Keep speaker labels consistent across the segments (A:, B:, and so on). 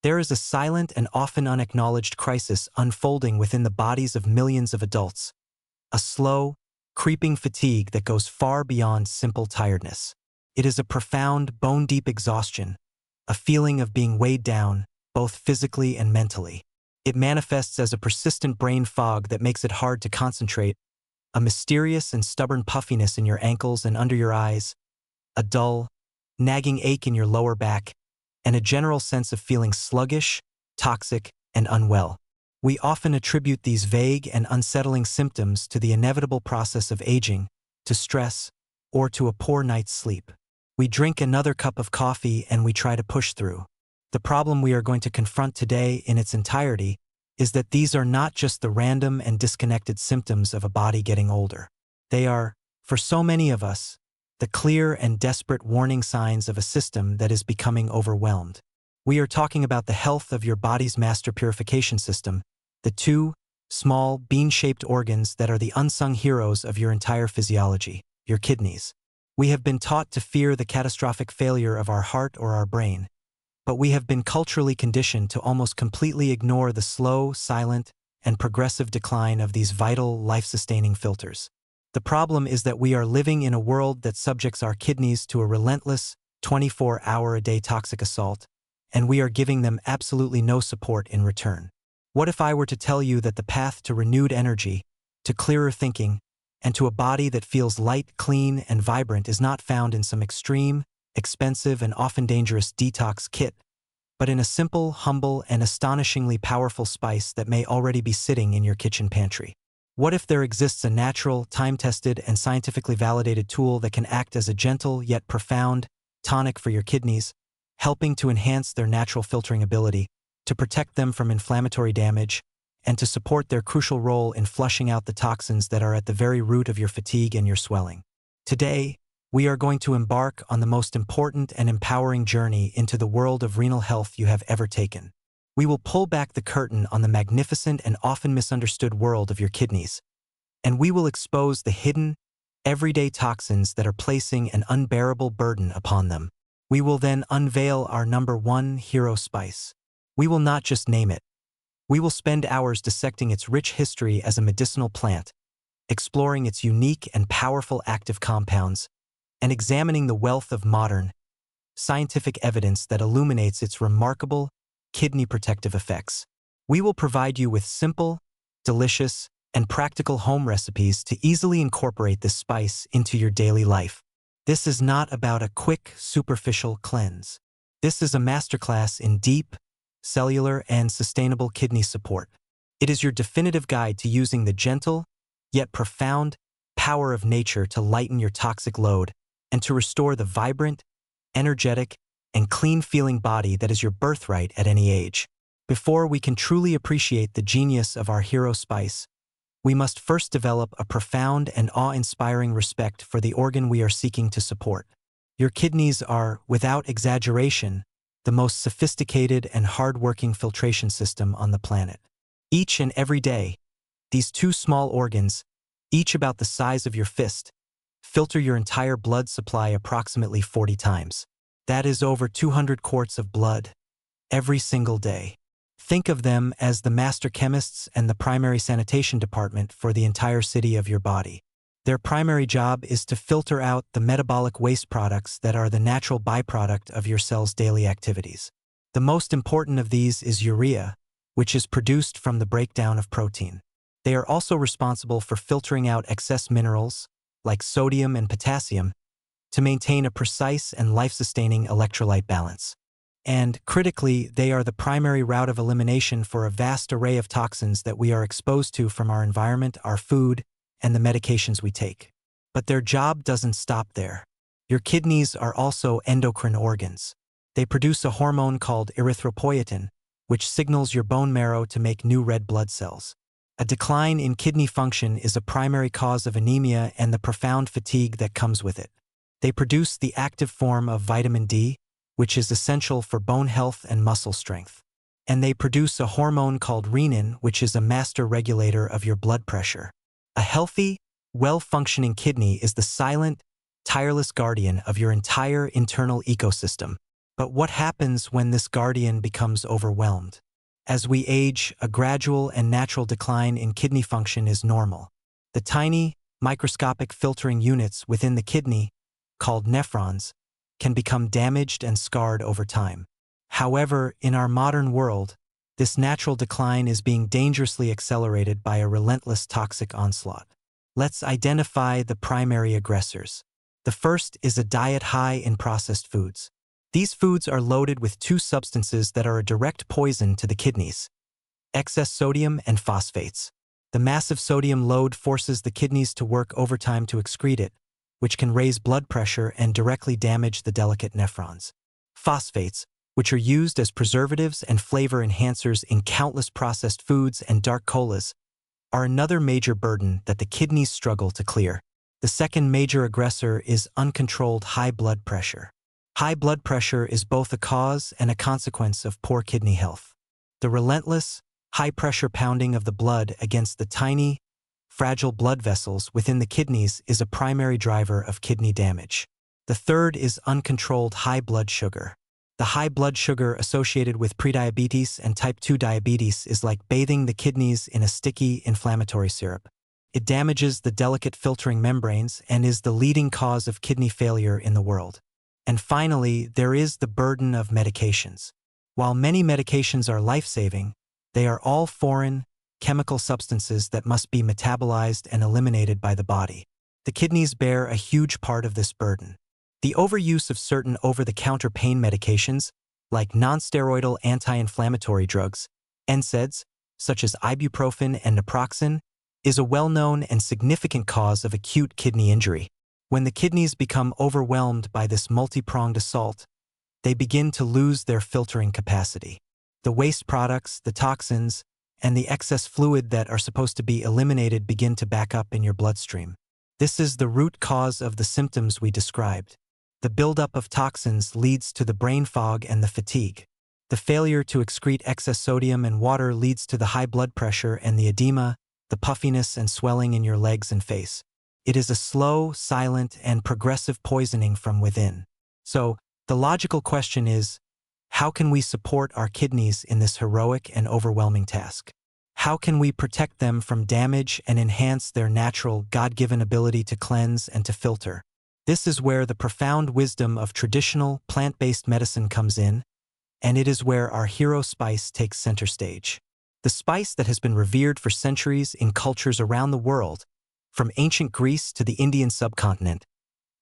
A: There is a silent and often unacknowledged crisis unfolding within the bodies of millions of adults. A slow, creeping fatigue that goes far beyond simple tiredness. It is a profound, bone-deep exhaustion, a feeling of being weighed down, both physically and mentally. It manifests as a persistent brain fog that makes it hard to concentrate, a mysterious and stubborn puffiness in your ankles and under your eyes, a dull, nagging ache in your lower back, and a general sense of feeling sluggish, toxic, and unwell. We often attribute these vague and unsettling symptoms to the inevitable process of aging, to stress, or to a poor night's sleep. We drink another cup of coffee and we try to push through. The problem we are going to confront today in its entirety is that these are not just the random and disconnected symptoms of a body getting older. They are, for so many of us, the clear and desperate warning signs of a system that is becoming overwhelmed. We are talking about the health of your body's master purification system, the two small, bean-shaped organs that are the unsung heroes of your entire physiology, your kidneys. We have been taught to fear the catastrophic failure of our heart or our brain, but we have been culturally conditioned to almost completely ignore the slow, silent, and progressive decline of these vital, life-sustaining filters. The problem is that we are living in a world that subjects our kidneys to a relentless, 24-hour-a-day toxic assault, and we are giving them absolutely no support in return. What if I were to tell you that the path to renewed energy, to clearer thinking, and to a body that feels light, clean, and vibrant is not found in some extreme, expensive, and often dangerous detox kit, but in a simple, humble, and astonishingly powerful spice that may already be sitting in your kitchen pantry? What if there exists a natural, time-tested, and scientifically validated tool that can act as a gentle yet profound tonic for your kidneys, helping to enhance their natural filtering ability, to protect them from inflammatory damage, and to support their crucial role in flushing out the toxins that are at the very root of your fatigue and your swelling? Today, we are going to embark on the most important and empowering journey into the world of renal health you have ever taken. We will pull back the curtain on the magnificent and often misunderstood world of your kidneys, and we will expose the hidden, everyday toxins that are placing an unbearable burden upon them. We will then unveil our #1 hero spice. We will not just name it. We will spend hours dissecting its rich history as a medicinal plant, exploring its unique and powerful active compounds, and examining the wealth of modern, scientific evidence that illuminates its remarkable, kidney protective effects. We will provide you with simple, delicious, and practical home recipes to easily incorporate this spice into your daily life. This is not about a quick, superficial cleanse. This is a masterclass in deep, cellular, and sustainable kidney support. It is your definitive guide to using the gentle, yet profound, power of nature to lighten your toxic load and to restore the vibrant, energetic, and clean-feeling body that is your birthright at any age. Before we can truly appreciate the genius of our hero spice, we must first develop a profound and awe-inspiring respect for the organ we are seeking to support. Your kidneys are, without exaggeration, the most sophisticated and hard-working filtration system on the planet. Each and every day, these two small organs, each about the size of your fist, filter your entire blood supply approximately 40 times. That is over 200 quarts of blood every single day. Think of them as the master chemists and the primary sanitation department for the entire city of your body. Their primary job is to filter out the metabolic waste products that are the natural byproduct of your cell's daily activities. The most important of these is urea, which is produced from the breakdown of protein. They are also responsible for filtering out excess minerals, like sodium and potassium, to maintain a precise and life-sustaining electrolyte balance. And, critically, they are the primary route of elimination for a vast array of toxins that we are exposed to from our environment, our food, and the medications we take. But their job doesn't stop there. Your kidneys are also endocrine organs. They produce a hormone called erythropoietin, which signals your bone marrow to make new red blood cells. A decline in kidney function is a primary cause of anemia and the profound fatigue that comes with it. They produce the active form of vitamin D, which is essential for bone health and muscle strength. And they produce a hormone called renin, which is a master regulator of your blood pressure. A healthy, well-functioning kidney is the silent, tireless guardian of your entire internal ecosystem. But what happens when this guardian becomes overwhelmed? As we age, a gradual and natural decline in kidney function is normal. The tiny, microscopic filtering units within the kidney, called nephrons, can become damaged and scarred over time. However, in our modern world, this natural decline is being dangerously accelerated by a relentless toxic onslaught. Let's identify the primary aggressors. The first is a diet high in processed foods. These foods are loaded with two substances that are a direct poison to the kidneys: excess sodium and phosphates. The massive sodium load forces the kidneys to work overtime to excrete it, which can raise blood pressure and directly damage the delicate nephrons. Phosphates, which are used as preservatives and flavor enhancers in countless processed foods and dark colas, are another major burden that the kidneys struggle to clear. The second major aggressor is uncontrolled high blood pressure. High blood pressure is both a cause and a consequence of poor kidney health. The relentless, high-pressure pounding of the blood against the tiny, fragile blood vessels within the kidneys is a primary driver of kidney damage. The third is uncontrolled high blood sugar. The high blood sugar associated with prediabetes and type 2 diabetes is like bathing the kidneys in a sticky, inflammatory syrup. It damages the delicate filtering membranes and is the leading cause of kidney failure in the world. And finally, there is the burden of medications. While many medications are life-saving, they are all foreign, chemical substances that must be metabolized and eliminated by the body. The kidneys bear a huge part of this burden. The overuse of certain over-the-counter pain medications, like non-steroidal anti-inflammatory drugs, NSAIDs, such as ibuprofen and naproxen, is a well-known and significant cause of acute kidney injury. When the kidneys become overwhelmed by this multi-pronged assault, they begin to lose their filtering capacity. The waste products, the toxins, and the excess fluid that are supposed to be eliminated begin to back up in your bloodstream. This is the root cause of the symptoms we described. The buildup of toxins leads to the brain fog and the fatigue. The failure to excrete excess sodium and water leads to the high blood pressure and the edema, the puffiness and swelling in your legs and face. It is a slow, silent, and progressive poisoning from within. So, the logical question is, how can we support our kidneys in this heroic and overwhelming task? How can we protect them from damage and enhance their natural, God-given ability to cleanse and to filter? This is where the profound wisdom of traditional, plant-based medicine comes in, and it is where our hero spice takes center stage. The spice that has been revered for centuries in cultures around the world, from ancient Greece to the Indian subcontinent,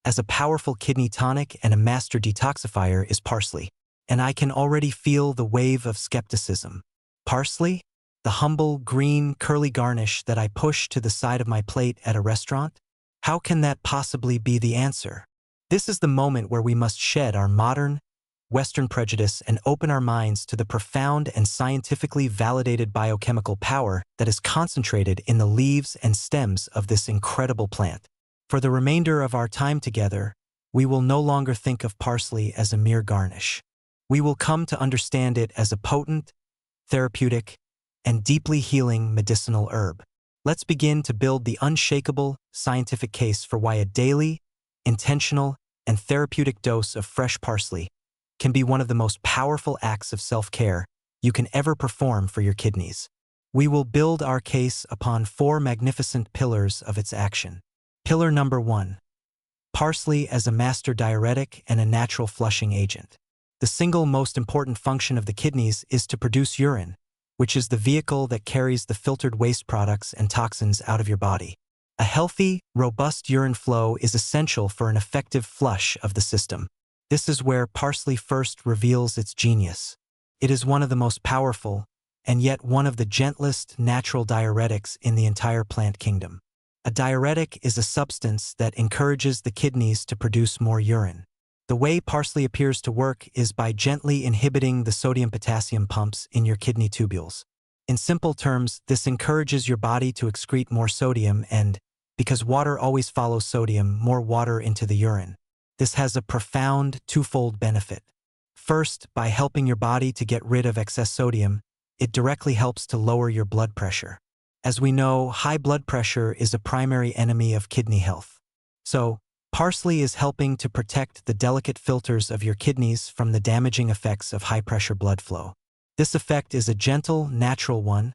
A: as a powerful kidney tonic and a master detoxifier is parsley. And I can already feel the wave of skepticism. Parsley? The humble, green, curly garnish that I push to the side of my plate at a restaurant? How can that possibly be the answer? This is the moment where we must shed our modern, Western prejudice and open our minds to the profound and scientifically validated biochemical power that is concentrated in the leaves and stems of this incredible plant. For the remainder of our time together, we will no longer think of parsley as a mere garnish. We will come to understand it as a potent, therapeutic, and deeply healing medicinal herb. Let's begin to build the unshakable, scientific case for why a daily, intentional, and therapeutic dose of fresh parsley can be one of the most powerful acts of self-care you can ever perform for your kidneys. We will build our case upon 4 magnificent pillars of its action. Pillar number 1. Parsley as a master diuretic and a natural flushing agent. The single most important function of the kidneys is to produce urine, which is the vehicle that carries the filtered waste products and toxins out of your body. A healthy, robust urine flow is essential for an effective flush of the system. This is where parsley first reveals its genius. It is one of the most powerful, and yet one of the gentlest natural diuretics in the entire plant kingdom. A diuretic is a substance that encourages the kidneys to produce more urine. The way parsley appears to work is by gently inhibiting the sodium-potassium pumps in your kidney tubules. In simple terms, this encourages your body to excrete more sodium and, because water always follows sodium, more water into the urine. This has a profound twofold benefit. First, by helping your body to get rid of excess sodium, it directly helps to lower your blood pressure. As we know, high blood pressure is a primary enemy of kidney health. So, Parsley is helping to protect the delicate filters of your kidneys from the damaging effects of high-pressure blood flow. This effect is a gentle, natural one,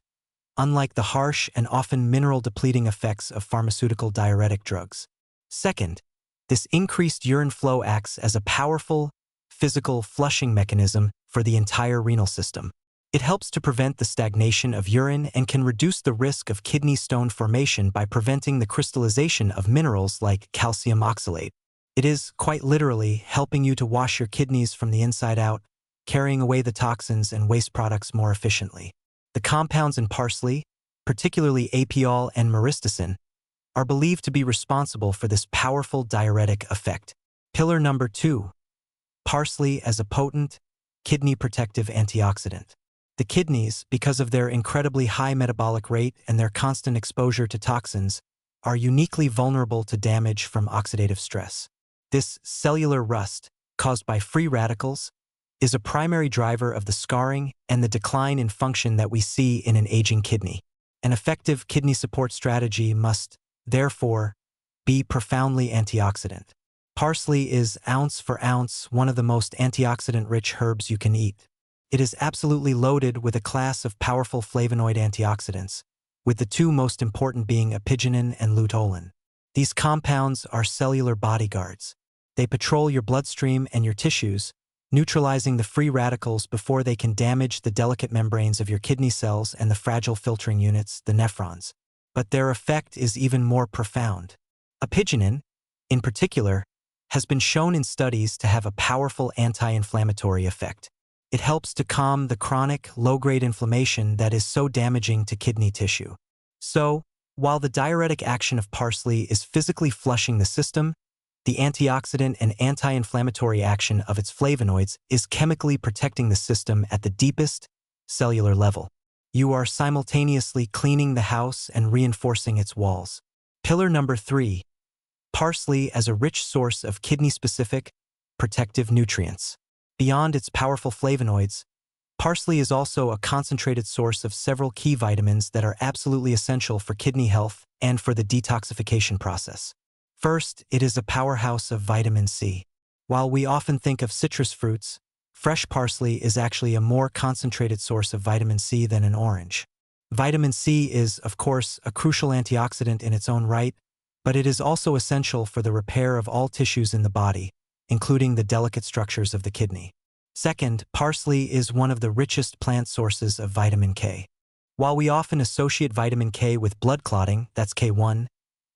A: unlike the harsh and often mineral-depleting effects of pharmaceutical diuretic drugs. Second, this increased urine flow acts as a powerful, physical flushing mechanism for the entire renal system. It helps to prevent the stagnation of urine and can reduce the risk of kidney stone formation by preventing the crystallization of minerals like calcium oxalate. It is, quite literally, helping you to wash your kidneys from the inside out, carrying away the toxins and waste products more efficiently. The compounds in parsley, particularly apiol and myristicin, are believed to be responsible for this powerful diuretic effect. Pillar number 2. Parsley as a potent, kidney-protective antioxidant. The kidneys, because of their incredibly high metabolic rate and their constant exposure to toxins, are uniquely vulnerable to damage from oxidative stress. This cellular rust, caused by free radicals, is a primary driver of the scarring and the decline in function that we see in an aging kidney. An effective kidney support strategy must, therefore, be profoundly antioxidant. Parsley is, ounce for ounce, one of the most antioxidant-rich herbs you can eat. It is absolutely loaded with a class of powerful flavonoid antioxidants, with the two most important being apigenin and luteolin. These compounds are cellular bodyguards. They patrol your bloodstream and your tissues, neutralizing the free radicals before they can damage the delicate membranes of your kidney cells and the fragile filtering units, the nephrons. But their effect is even more profound. Apigenin, in particular, has been shown in studies to have a powerful anti-inflammatory effect. It helps to calm the chronic, low-grade inflammation that is so damaging to kidney tissue. So, while the diuretic action of parsley is physically flushing the system, the antioxidant and anti-inflammatory action of its flavonoids is chemically protecting the system at the deepest, cellular level. You are simultaneously cleaning the house and reinforcing its walls. Pillar number 3. Parsley as a rich source of kidney-specific, protective nutrients. Beyond its powerful flavonoids, parsley is also a concentrated source of several key vitamins that are absolutely essential for kidney health and for the detoxification process. First, it is a powerhouse of vitamin C. While we often think of citrus fruits, fresh parsley is actually a more concentrated source of vitamin C than an orange. Vitamin C is, of course, a crucial antioxidant in its own right, but it is also essential for the repair of all tissues in the body, including the delicate structures of the kidney. Second, parsley is one of the richest plant sources of vitamin K. While we often associate vitamin K with blood clotting, that's K1,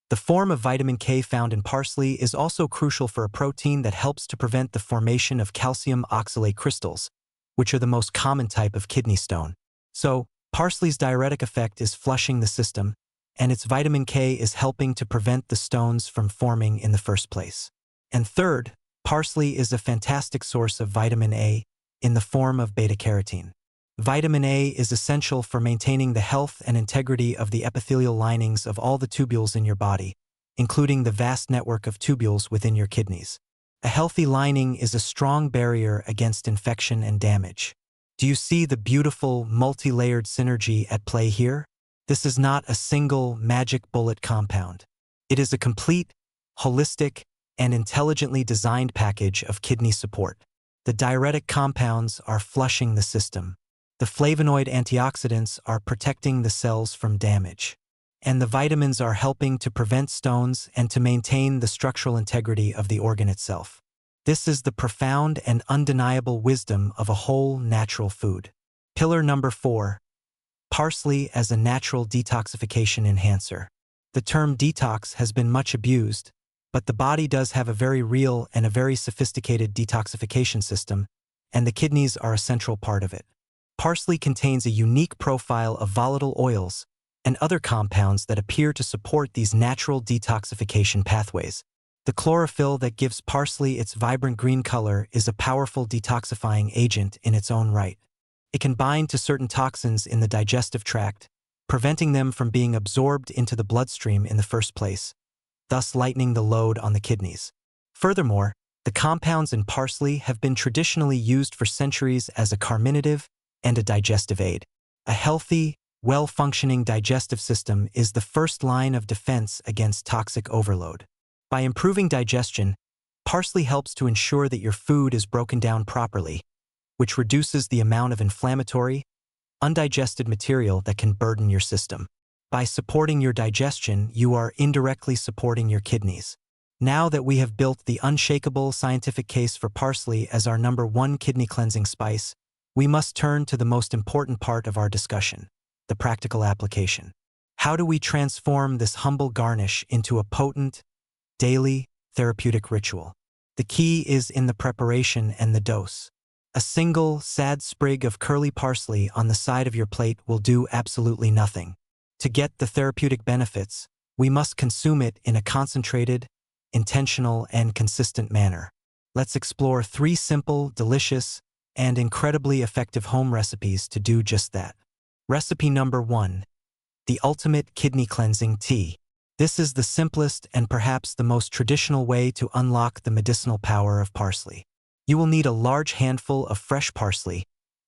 A: the form of vitamin K found in parsley is also crucial for a protein that helps to prevent the formation of calcium oxalate crystals, which are the most common type of kidney stone. So, parsley's diuretic effect is flushing the system, and its vitamin K is helping to prevent the stones from forming in the first place. And third, parsley is a fantastic source of vitamin A in the form of beta-carotene. Vitamin A is essential for maintaining the health and integrity of the epithelial linings of all the tubules in your body, including the vast network of tubules within your kidneys. A healthy lining is a strong barrier against infection and damage. Do you see the beautiful, multi-layered synergy at play here? This is not a single magic bullet compound. It is a complete, holistic, and intelligently designed package of kidney support. The diuretic compounds are flushing the system. The flavonoid antioxidants are protecting the cells from damage. And the vitamins are helping to prevent stones and to maintain the structural integrity of the organ itself. This is the profound and undeniable wisdom of a whole natural food. Pillar number 4. Parsley as a natural detoxification enhancer. The term detox has been much abused, but the body does have a very real and a very sophisticated detoxification system, and the kidneys are a central part of it. Parsley contains a unique profile of volatile oils and other compounds that appear to support these natural detoxification pathways. The chlorophyll that gives parsley its vibrant green color is a powerful detoxifying agent in its own right. It can bind to certain toxins in the digestive tract, preventing them from being absorbed into the bloodstream in the first place, thus lightening the load on the kidneys. Furthermore, the compounds in parsley have been traditionally used for centuries as a carminative and a digestive aid. A healthy, well-functioning digestive system is the first line of defense against toxic overload. By improving digestion, parsley helps to ensure that your food is broken down properly, which reduces the amount of inflammatory, undigested material that can burden your system. By supporting your digestion, you are indirectly supporting your kidneys. Now that we have built the unshakable scientific case for parsley as our #1 kidney cleansing spice, we must turn to the most important part of our discussion, the practical application. How do we transform this humble garnish into a potent, daily, therapeutic ritual? The key is in the preparation and the dose. A single, sad sprig of curly parsley on the side of your plate will do absolutely nothing. To get the therapeutic benefits, we must consume it in a concentrated, intentional, and consistent manner. Let's explore 3 simple, delicious, and incredibly effective home recipes to do just that. Recipe number 1. The ultimate kidney cleansing tea. This is the simplest and perhaps the most traditional way to unlock the medicinal power of parsley. You will need a large handful of fresh parsley,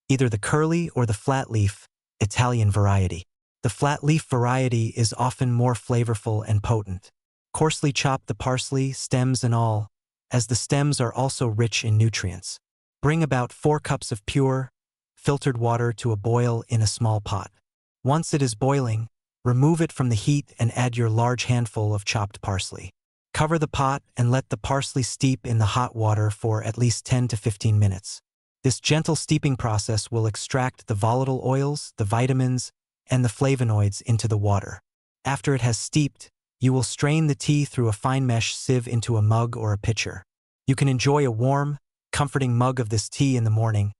A: either the curly or the flat leaf, Italian variety. The flat leaf variety is often more flavorful and potent. Coarsely chop the parsley, stems and all, as the stems are also rich in nutrients. Bring about 4 cups of pure, filtered water to a boil in a small pot. Once it is boiling, remove it from the heat and add your large handful of chopped parsley. Cover the pot and let the parsley steep in the hot water for at least 10 to 15 minutes. This gentle steeping process will extract the volatile oils, the vitamins, and the flavonoids into the water. After it has steeped, you will strain the tea through a fine mesh sieve into a mug or a pitcher. You can enjoy a warm, comforting mug of this tea in the morning,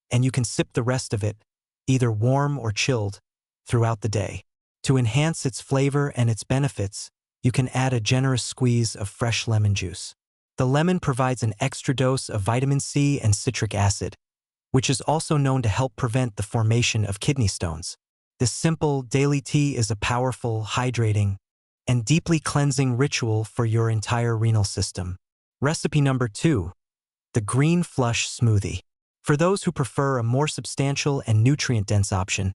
A: and you can sip the rest of it, either warm or chilled, throughout the day. To enhance its flavor and its benefits, you can add a generous squeeze of fresh lemon juice. The lemon provides an extra dose of vitamin C and citric acid, which is also known to help prevent the formation of kidney stones. This simple, daily tea is a powerful, hydrating, and deeply cleansing ritual for your entire renal system. Recipe number 2. The green flush smoothie. For those who prefer a more substantial and nutrient-dense option,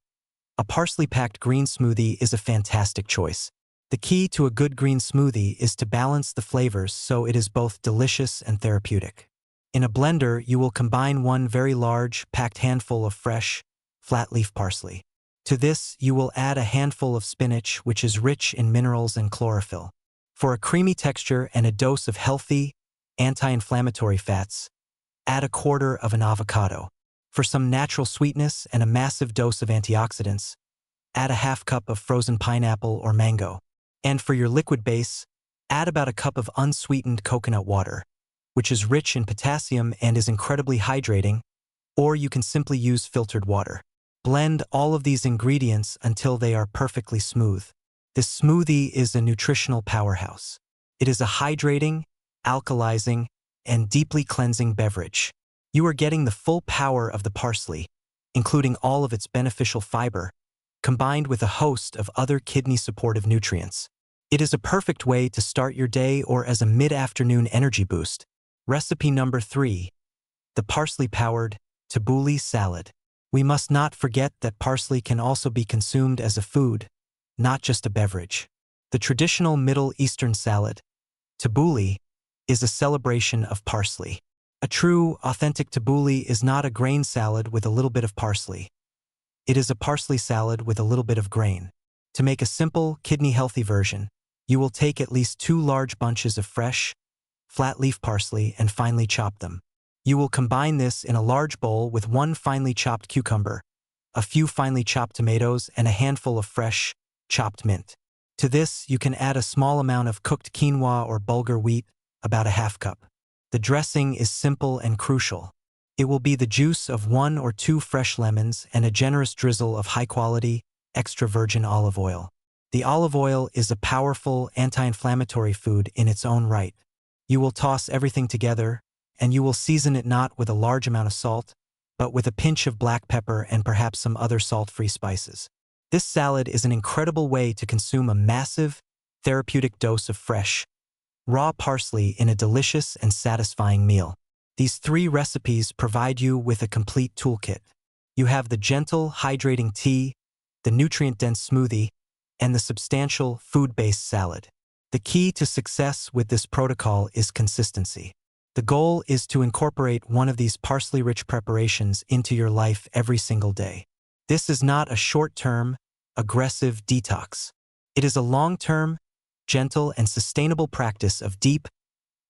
A: a parsley-packed green smoothie is a fantastic choice. The key to a good green smoothie is to balance the flavors so it is both delicious and therapeutic. In a blender, you will combine 1 very large, packed handful of fresh, flat-leaf parsley. To this, you will add a handful of spinach, which is rich in minerals and chlorophyll. For a creamy texture and a dose of healthy, anti-inflammatory fats, add 1/4 of an avocado. For some natural sweetness and a massive dose of antioxidants, add a ½ cup of frozen pineapple or mango. And for your liquid base, add about 1 cup of unsweetened coconut water, which is rich in potassium and is incredibly hydrating, or you can simply use filtered water. Blend all of these ingredients until they are perfectly smooth. This smoothie is a nutritional powerhouse. It is a hydrating, alkalizing, and deeply cleansing beverage. You are getting the full power of the parsley, including all of its beneficial fiber, combined with a host of other kidney-supportive nutrients. It is a perfect way to start your day or as a mid-afternoon energy boost. Recipe number 3. The parsley-powered tabbouleh salad. We must not forget that parsley can also be consumed as a food, not just a beverage. The traditional Middle Eastern salad, tabbouleh, is a celebration of parsley. A true, authentic tabbouleh is not a grain salad with a little bit of parsley. It is a parsley salad with a little bit of grain. To make a simple, kidney-healthy version, you will take at least 2 large bunches of fresh, flat-leaf parsley and finely chop them. You will combine this in a large bowl with 1 finely chopped cucumber, a few finely chopped tomatoes, and a handful of fresh, chopped mint. To this, you can add a small amount of cooked quinoa or bulgur wheat, about a ½ cup. The dressing is simple and crucial. It will be the juice of 1 or 2 fresh lemons and a generous drizzle of high-quality, extra virgin olive oil. The olive oil is a powerful anti-inflammatory food in its own right. You will toss everything together, and you will season it not with a large amount of salt, but with a pinch of black pepper and perhaps some other salt-free spices. This salad is an incredible way to consume a massive, therapeutic dose of fresh, raw parsley in a delicious and satisfying meal. These 3 recipes provide you with a complete toolkit. You have the gentle, hydrating tea, the nutrient-dense smoothie, and the substantial, food-based salad. The key to success with this protocol is consistency. The goal is to incorporate one of these parsley-rich preparations into your life every single day. This is not a short-term, aggressive detox. It is a long-term, gentle, and sustainable practice of deep,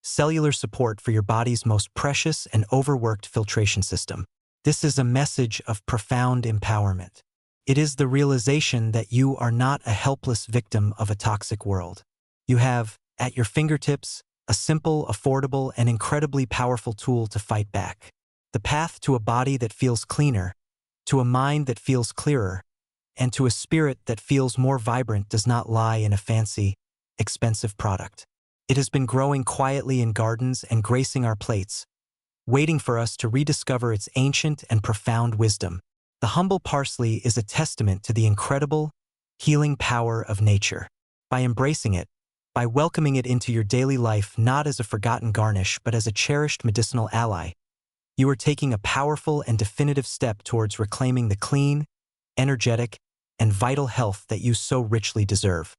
A: cellular support for your body's most precious and overworked filtration system. This is a message of profound empowerment. It is the realization that you are not a helpless victim of a toxic world. You have, at your fingertips, a simple, affordable, and incredibly powerful tool to fight back. The path to a body that feels cleaner, to a mind that feels clearer, and to a spirit that feels more vibrant does not lie in a fancy, expensive product. It has been growing quietly in gardens and gracing our plates, waiting for us to rediscover its ancient and profound wisdom. The humble parsley is a testament to the incredible, healing power of nature. By embracing it, by welcoming it into your daily life not as a forgotten garnish but as a cherished medicinal ally, you are taking a powerful and definitive step towards reclaiming the clean, energetic, and vital health that you so richly deserve.